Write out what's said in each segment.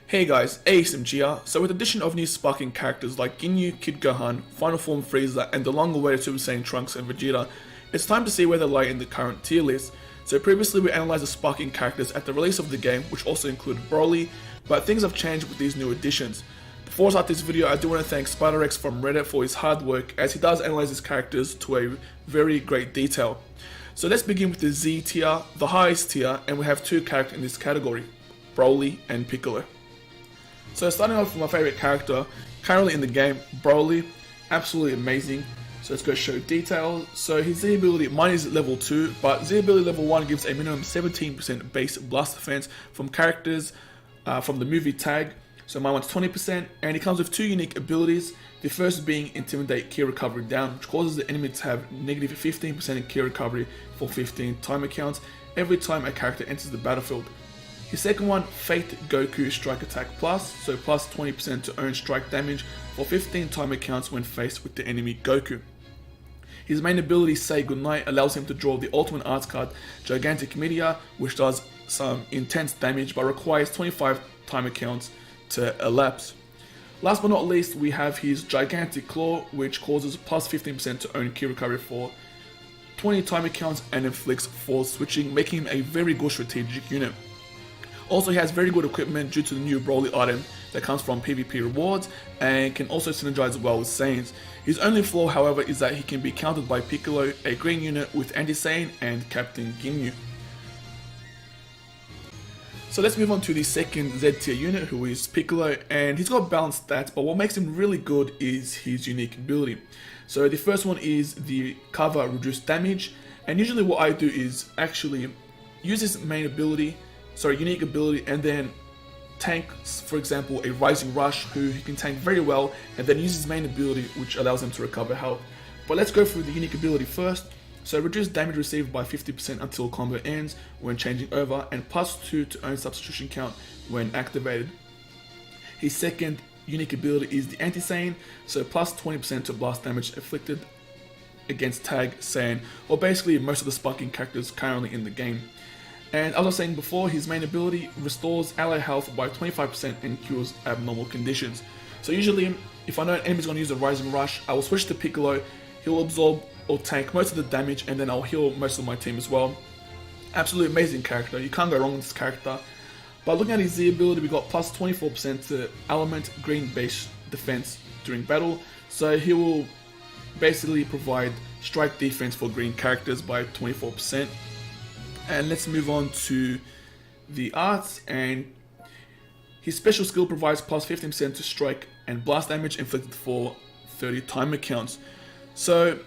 Hey guys, SSJ here. So with the addition of new sparking characters like Ginyu, Kid Gohan, Final Form Frieza, and the long awaited Super Saiyan Trunks and Vegeta, it's time to see where they lie in the current tier list. So previously we analysed the sparking characters at the release of the game, which also included Broly, but things have changed with these new additions. Before I start this video, I do want to thank SpiderX from Reddit for his hard work, as he does analyse his characters to a very great detail. So let's begin with the Z tier, the highest tier, and we have two characters in this category, Broly and Piccolo. So starting off with my favourite character currently in the game, Broly, absolutely amazing. So let's go show details. So his Z ability, mine is level 2, but Z ability level 1 gives a minimum 17% base blast defense from characters from the movie tag. So mine wants 20%, and it comes with two unique abilities. The first being Intimidate Key Recovery Down, which causes the enemy to have negative 15% in key recovery for 15 timer counts every time a character enters the battlefield. His second one, Fate Goku Strike Attack Plus, so plus 20% to earn strike damage for 15 timer counts when faced with the enemy Goku. His main ability, Say Goodnight, allows him to draw the ultimate arts card, Gigantic Meteor, which does some intense damage but requires 25 timer counts to elapse. Last but not least, we have his Gigantic Claw, which causes plus 15% to earn key recovery for 20 timer counts and inflicts force switching, making him a very good strategic unit. Also, he has very good equipment due to the new Broly item that comes from PvP rewards and can also synergize well with Saiyans. His only flaw, however, is that he can be countered by Piccolo, a green unit with Anti-Saiyan and Captain Ginyu. So let's move on to the second Z tier unit, who is Piccolo, and he's got balanced stats, but what makes him really good is his unique ability. So the first one is the cover reduced damage, and usually what I do is actually use his main ability, unique ability, and then tank, for example, a Rising Rush, who he can tank very well, and then use his main ability, which allows him to recover health. But let's go through the unique ability first. So reduce damage received by 50% until combo ends when changing over, and plus 2 to earn substitution count when activated. His second unique ability is the Anti-Saiyan, so plus 20% to blast damage inflicted against tag Saiyan, or basically most of the sparking characters currently in the game. And as I was saying before, his main ability restores ally health by 25% and cures abnormal conditions. So usually, if I know an enemy's going to use a Rising Rush, I will switch to Piccolo. He'll absorb or tank most of the damage, and then I'll heal most of my team as well. Absolutely amazing character, you can't go wrong with this character. But looking at his Z ability, we got plus 24% to element green base defense during battle. So he will basically provide strike defense for green characters by 24%. And let's move on to the arts, and his special skill provides plus 15% to strike and blast damage inflicted for 30 timer counts. So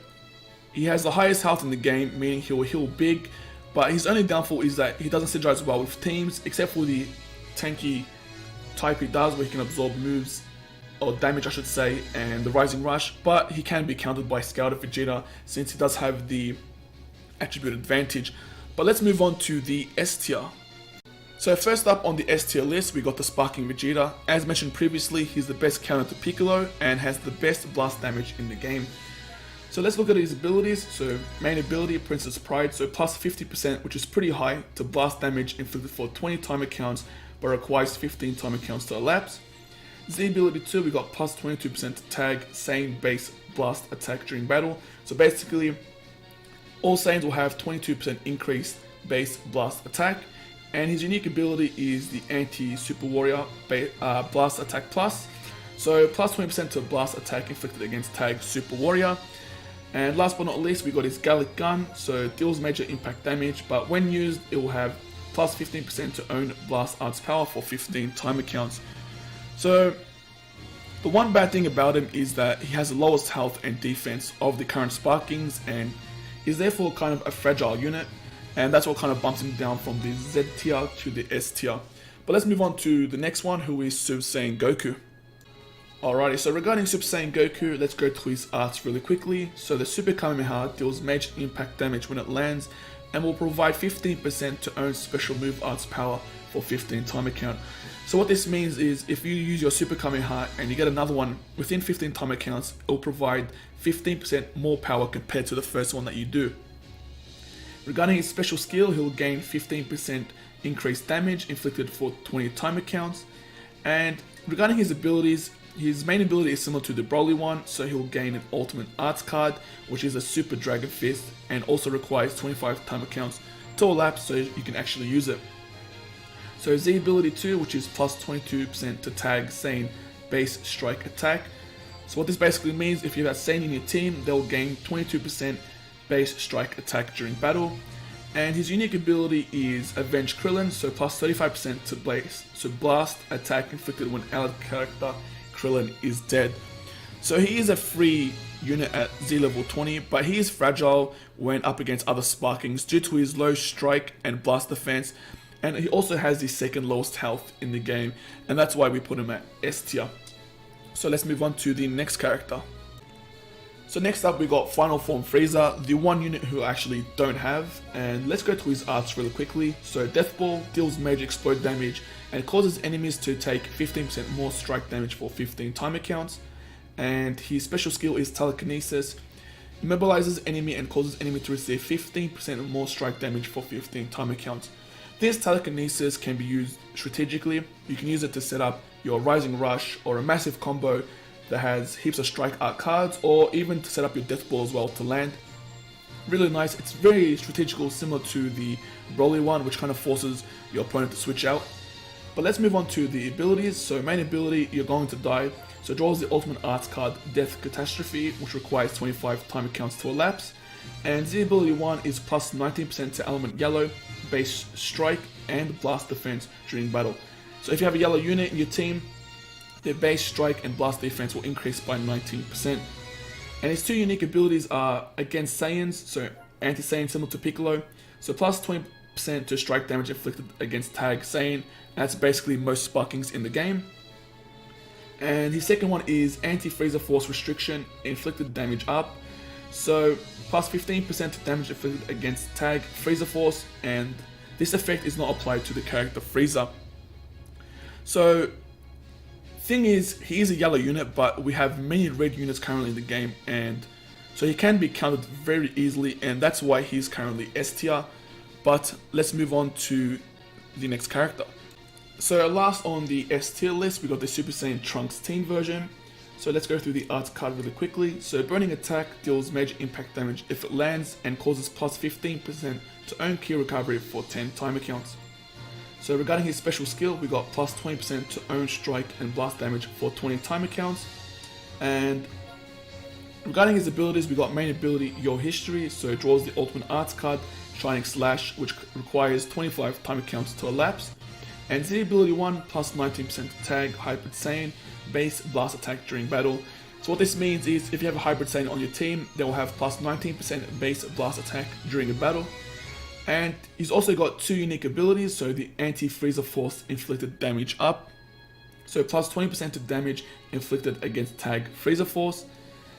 he has the highest health in the game, meaning he will heal big, but his only downfall is that he doesn't synergize well with teams, except for the tanky type he does, where he can absorb moves, or damage I should say, and the Rising Rush, but he can be countered by Scouter Vegeta since he does have the attribute advantage. But let's move on to the S tier. So first up on the S tier list, we got the Sparking Vegeta. As mentioned previously, he's the best counter to Piccolo and has the best blast damage in the game. So let's look at his abilities. So main ability, Princess Pride, so plus 50%, which is pretty high, to blast damage inflicted for 20 timer counts, but requires 15 timer counts to elapse. Z ability 2, we got plus 22% to tag Saiyan base blast attack during battle. So basically, all Saiyans will have 22% increased base blast attack, and his unique ability is the Anti-Super Warrior Blast Attack Plus, so plus 20% to blast attack inflicted against tag Super Warrior. And last but not least, we got his Gallic Gun, so it deals major impact damage, but when used, it will have plus 15% to own blast arts power for 15 timer counts. So the one bad thing about him is that he has the lowest health and defense of the current Sparkings, and is therefore kind of a fragile unit, and that's what kind of bumps him down from the Z tier to the S tier. But let's move on to the next one, who is Super Saiyan Goku. Alrighty, so regarding Super Saiyan Goku, let's go to his arts really quickly. So the Super Kamehameha deals major impact damage when it lands, and will provide 15% to earn special move arts power for 15 timer count. So what this means is, if you use your Super Kamehameha and you get another one within 15 timer counts, it will provide 15% more power compared to the first one that you do. Regarding his special skill, he'll gain 15% increased damage inflicted for 20 timer counts, And regarding his abilities, his main ability is similar to the Broly one, so he'll gain an Ultimate Arts card, which is a Super Dragon Fist, and also requires 25 timer counts to elapse so you can actually use it. So Z ability 2, which is plus 22% to tag Saiyan base strike attack. So what this basically means, if you have Saiyan in your team, they'll gain 22% base strike attack during battle. And his unique ability is Avenge Krillin, so plus 35% to base, so blast attack inflicted when allied character Krillin is dead. So he is a free unit at Z level 20, but he is fragile when up against other Sparkings due to his low strike and blast defense, and he also has the second lowest health in the game, and that's why we put him at S tier. So let's move on to the next character. So next up we got Final Form Frieza, the one unit who I actually don't have, and let's go to his arts really quickly. So Death Ball deals major explode damage and causes enemies to take 15% more strike damage for 15 timer counts, and his special skill is Telekinesis, immobilizes enemy and causes enemy to receive 15% more strike damage for 15 timer counts. This Telekinesis can be used strategically. You can use it to set up your Rising Rush or a massive combo that has heaps of strike art cards, or even to set up your Death Ball as well to land. Really nice. It's very strategical, similar to the Broly one, which kind of forces your opponent to switch out. But let's move on to the abilities. So main ability, you're going to die. So draws the Ultimate Arts card Death Catastrophe, which requires 25 timer counts to elapse. And Z ability 1 is plus 19% to element yellow, base strike and blast defense during battle. So if you have a yellow unit in your team, their base strike and blast defense will increase by 19%. And his two unique abilities are against Saiyans, so anti-Saiyan similar to Piccolo, so plus 20% to strike damage inflicted against tag Saiyan. That's basically most Sparkings in the game. And his second one is anti-Frieza force restriction, inflicted damage up, so plus 15% to damage inflicted against tag Frieza force, and this effect is not applied to the character Frieza. So thing is, he is a yellow unit, but we have many red units currently in the game, and so he can be countered very easily, and that's why he's currently S tier. But let's move on to the next character. So last on the S tier list, we got the Super Saiyan Trunks Teen version. So let's go through the arts card really quickly. So Burning Attack deals major impact damage if it lands and causes plus 15% to own ki recovery for 10 timer counts. So regarding his special skill, we got plus 20% to own strike and blast damage for 20 timer counts. And regarding his abilities, we got main ability Your History, so it draws the Ultimate Arts card Shining Slash, which requires 25 timer counts to elapse. And Z ability 1 plus 19% to tag Hybrid Saiyan base blast attack during battle. So what this means is if you have a Hybrid Saiyan on your team, they will have plus 19% base blast attack during a battle. And he's also got two unique abilities, so the anti-Frieza force inflicted damage up, so plus 20% to damage inflicted against tag Frieza force.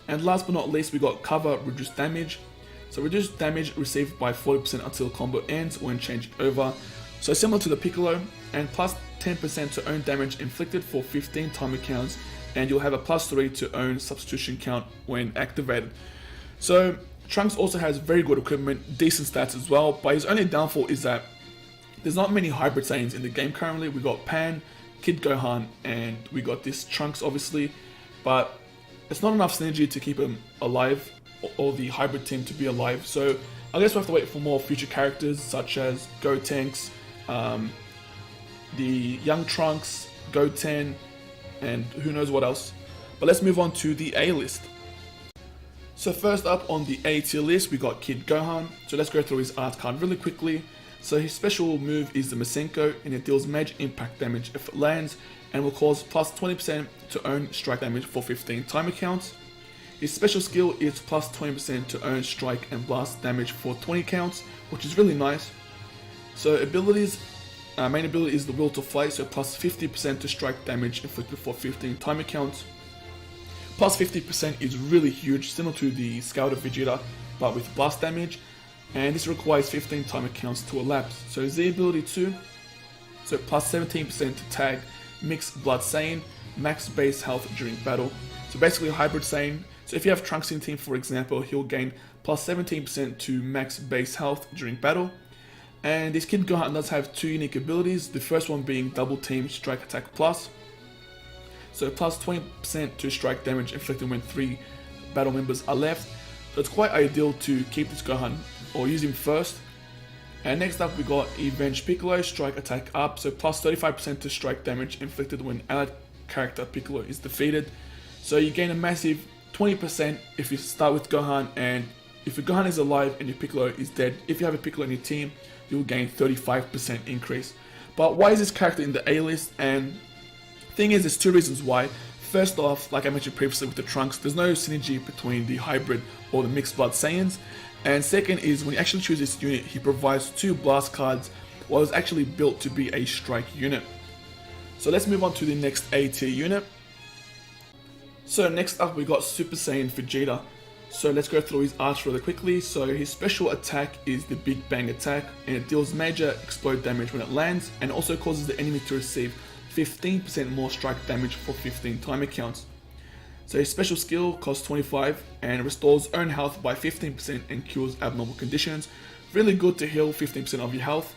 And last but not least, we got cover reduced damage, so reduced damage received by 40% until combo ends when changing over, so similar to the Piccolo, and plus 10% to own damage inflicted for 15 timer counts, and you'll have a plus 3 to own substitution count when activated. So Trunks also has very good equipment, decent stats as well, but his only downfall is that there's not many Hybrid Saiyans in the game currently. We got Pan, Kid Gohan, and we got this Trunks obviously, but it's not enough synergy to keep him alive, or the hybrid team to be alive. So I guess we'll have to wait for more future characters such as Gotenks, the young Trunks, Goten, and who knows what else. But let's move on to the A list. So first up on the A tier list, we got Kid Gohan. So let's go through his art card really quickly. So his special move is the Masenko, and it deals major impact damage if it lands, and will cause plus 20% to own strike damage for 15 timer counts. His special skill is plus 20% to own strike and blast damage for 20 counts, which is really nice. So abilities, main ability is the Will to Fly, so plus 50% to strike damage inflicted for 15 timer counts. Plus 50% is really huge, similar to the Scout of Vegeta, but with blast damage, and this requires 15 timer counts to elapse. So Z ability 2, so plus 17% to tag Mixed Blood Saiyan, max base health during battle. So basically a hybrid Saiyan. So if you have Trunks in team, for example, he'll gain plus 17% to max base health during battle. And this Kid Gohan does have two unique abilities, the first one being Double Team Strike Attack Plus. So plus 20% to strike damage inflicted when 3 battle members are left. So it's quite ideal to keep this Gohan or use him first. And next up we got Avenge Piccolo Strike Attack Up, so plus 35% to strike damage inflicted when allied character Piccolo is defeated. So you gain a massive 20% if you start with Gohan, and if your Gohan is alive and your Piccolo is dead, if you have a Piccolo in your team, you'll gain 35% increase. But why is this character in the A list? And thing is, there's two reasons why. First off, like I mentioned previously with the Trunks, there's no synergy between the hybrid or the mixed blood Saiyans. And second is, when you actually choose this unit, he provides 2 blast cards while it's actually built to be a strike unit. So let's move on to the next A tier unit. So next up we got Super Saiyan Vegeta. So let's go through his arts really quickly. So his special attack is the Big Bang attack, and it deals major explode damage when it lands, and also causes the enemy to receive 15% more strike damage for 15 timer counts. So his special skill costs 25 and restores own health by 15% and cures abnormal conditions. Really good to heal 15% of your health.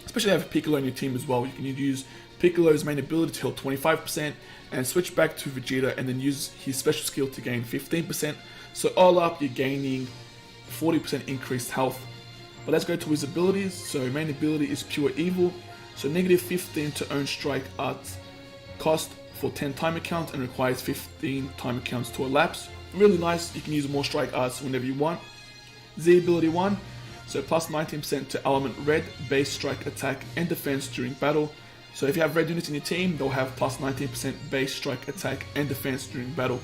Especially if you have Piccolo in your team as well. You can use Piccolo's main ability to heal 25% and switch back to Vegeta and then use his special skill to gain 15%. So all up you're gaining 40% increased health. But let's go to his abilities. So main ability is Pure Evil. So negative 15 to own strike arts cost for 10 timer counts and requires 15 timer counts to elapse. Really nice, you can use more strike arts whenever you want. Z ability 1, so plus 19% to element red, base strike attack and defense during battle. So if you have red units in your team, they'll have plus 19% base strike attack and defense during battle.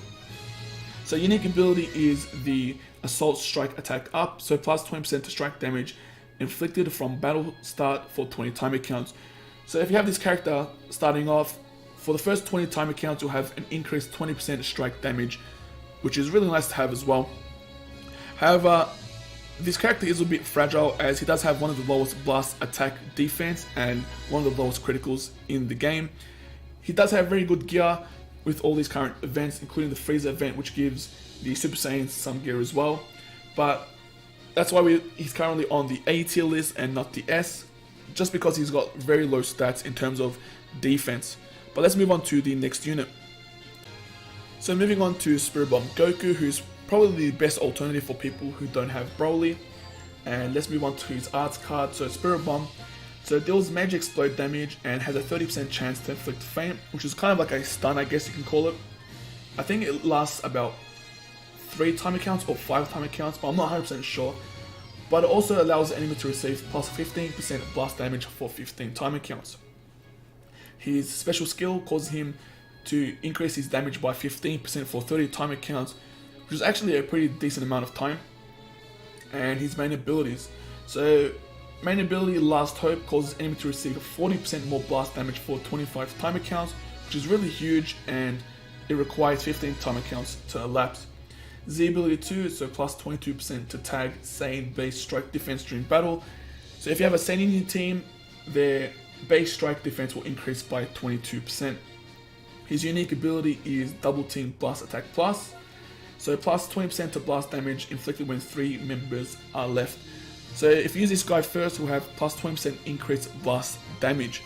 So unique ability is the assault strike attack up, so plus 20% to strike damage inflicted from battle start for 20 timer counts. So if you have this character starting off, for the first 20 timer counts you'll have an increased 20% strike damage, which is really nice to have as well. However, this character is a bit fragile as he does have one of the lowest blast attack defense and one of the lowest criticals in the game. He does have very good gear with all these current events, including the Frieza event, which gives the Super Saiyans some gear as well. But that's why he's currently on the A tier list and not the S, just because he's got very low stats in terms of defense. But let's move on to the next unit. So moving on to Spirit Bomb Goku, who's probably the best alternative for people who don't have Broly. And let's move on to his arts card. So Spirit Bomb, so it deals major explode damage and has a 30% chance to inflict faint, which is kind of like a stun, I guess you can call it. I think it lasts about 3 timer counts or 5 timer counts, but I'm not 100% sure. But it also allows the enemy to receive plus 15% blast damage for 15 timer counts. His special skill causes him to increase his damage by 15% for 30 timer counts, which is actually a pretty decent amount of time. And his main abilities. So main ability Last Hope causes enemy to receive 40% more blast damage for 25 timer counts, which is really huge, and it requires 15 timer counts to elapse. Z ability 2, so plus 22% to tag Saiyan base strike defense during battle. So if you have a Saiyan in your team, their base strike defense will increase by 22%. His unique ability is Double Team Blast Attack Plus, so plus 20% to blast damage inflicted when 3 members are left. So if you use this guy first, we'll have plus 20% increased blast damage.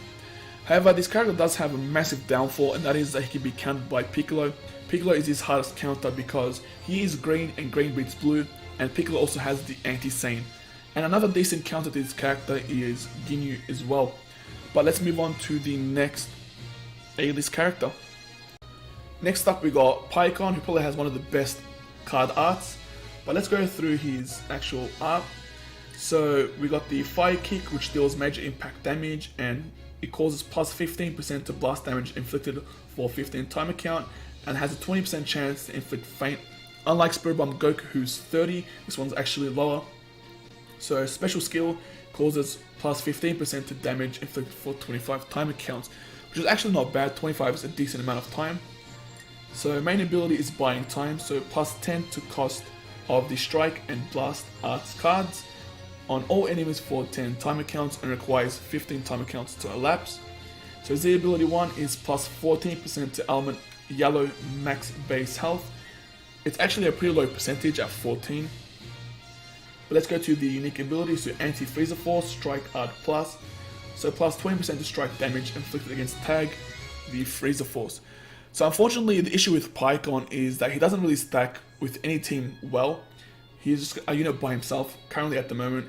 However, this character does have a massive downfall, and that is that he can be countered by Piccolo. Piccolo is his hardest counter because he is green and green beats blue, and Piccolo also has the anti-Saiyan. And another decent counter to this character is Ginyu as well. But let's move on to the next A-list character. Next up we got Pikkon, who probably has one of the best card arts. But let's go through his actual art. So we got the Fire Kick, which deals major impact damage, and it causes plus 15% to blast damage inflicted for 15 timer count, and has a 20% chance to inflict faint. Unlike Spirit Bomb Goku, who's 30, this one's actually lower. So special skill causes plus 15% to damage inflicted for 25 timer counts, which is actually not bad. 25 is a decent amount of time. So main ability is Buying Time, so plus 10 to cost of the Strike and Blast Arts cards on all enemies for 10 timer counts and requires 15 timer counts to elapse. So Z ability 1 is plus 14% to element yellow max base health. It's actually a pretty low percentage at 14. But let's go to the unique abilities. So Anti-Frieza Force, Strike Art Plus. So plus 20% to strike damage inflicted against tag, the Frieza Force. So unfortunately, the issue with Pikkon is that he doesn't really stack with any team well. He's just a unit by himself currently at the moment.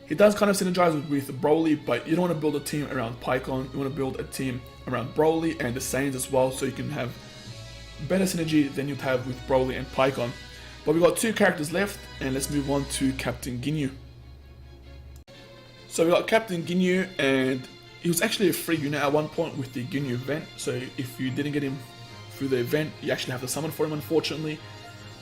He does kind of synergize with Broly, but you don't want to build a team around Pikkon. You want to build a team around Broly and the Saiyans as well, so you can have better synergy than you'd have with Broly and Pikkon. But we've got 2 characters left, and let's move on to Captain Ginyu. So we got Captain Ginyu, and he was actually a free unit at one point with the Ginyu event. So if you didn't get him through the event, you actually have to summon for him, unfortunately.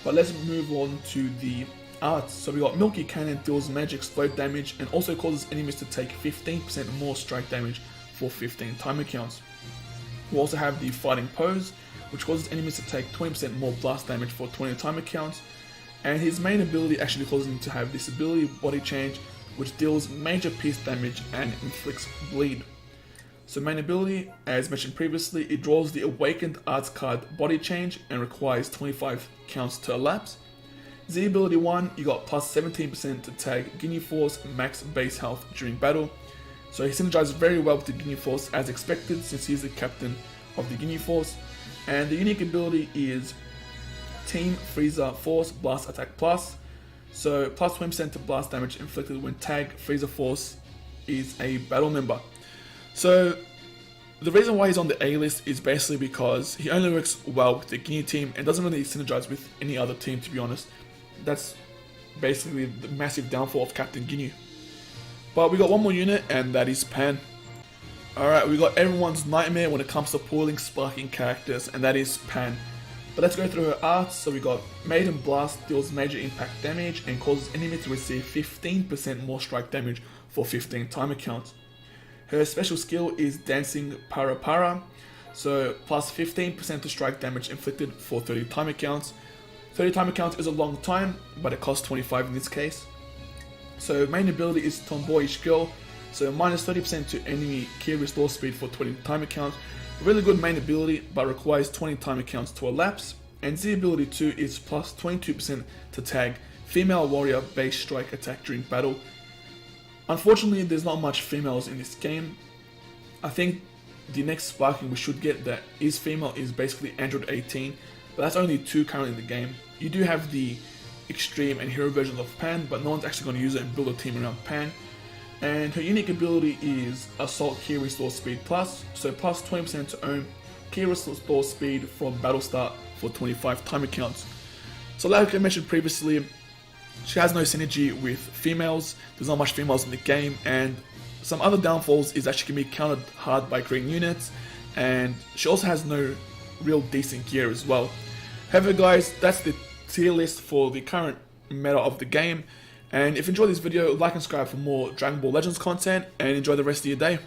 But let's move on to the arts. So we got Milky Cannon, deals magic explode damage and also causes enemies to take 15% more strike damage for 15 timer counts. We also have the Fighting Pose, which causes enemies to take 20% more blast damage for 20 timer counts. And his main ability actually causes him to have this ability, Body Change, which deals major pierce damage and inflicts bleed. So main ability, as mentioned previously, it draws the Awakened Arts card Body Change and requires 25 counts to elapse. Z ability 1, you got plus 17% to tag Ginyu Force max base health during battle. So he synergizes very well with the Ginyu Force as expected, since he's the captain of the Ginyu Force. And the unique ability is Team Frieza Force Blast Attack Plus. So plus 20% to blast damage inflicted when tag Frieza Force is a battle member. So the reason why he's on the A list is basically because he only works well with the Ginyu team and doesn't really synergize with any other team, to be honest. That's basically the massive downfall of Captain Ginyu. But we got one more unit, and that is Pan. Alright, we got everyone's nightmare when it comes to pulling sparking characters, and that is Pan. But let's go through her arts. So we got Maiden Blast, deals major impact damage and causes enemies to receive 15% more strike damage for 15 timer counts. Her special skill is Dancing Para Para, so plus 15% to strike damage inflicted for 30 timer counts. 30 timer counts is a long time, but it costs 25 in this case. So main ability is Tomboyish Girl, so minus 30% to enemy key restore speed for 20 timer counts. Really good main ability, but requires 20 timer counts to elapse. And Z ability 2 is plus 22% to tag Female Warrior base strike attack during battle. Unfortunately, there's not much females in this game. I think the next sparking we should get that is female is basically Android 18, but that's only 2 currently in the game. You do have the extreme and hero versions of Pan, but no one's actually going to use it and build a team around Pan. And her unique ability is Assault Key Restore Speed Plus, so plus 20% to earn Key Restore Speed from battle start for 25 timer counts. So like I mentioned previously, she has no synergy with females, there's not much females in the game, and some other downfalls is that she can be countered hard by green units, and she also has no real decent gear as well. However guys, that's the tier list for the current meta of the game. And if you enjoyed this video, like and subscribe for more Dragon Ball Legends content, and enjoy the rest of your day.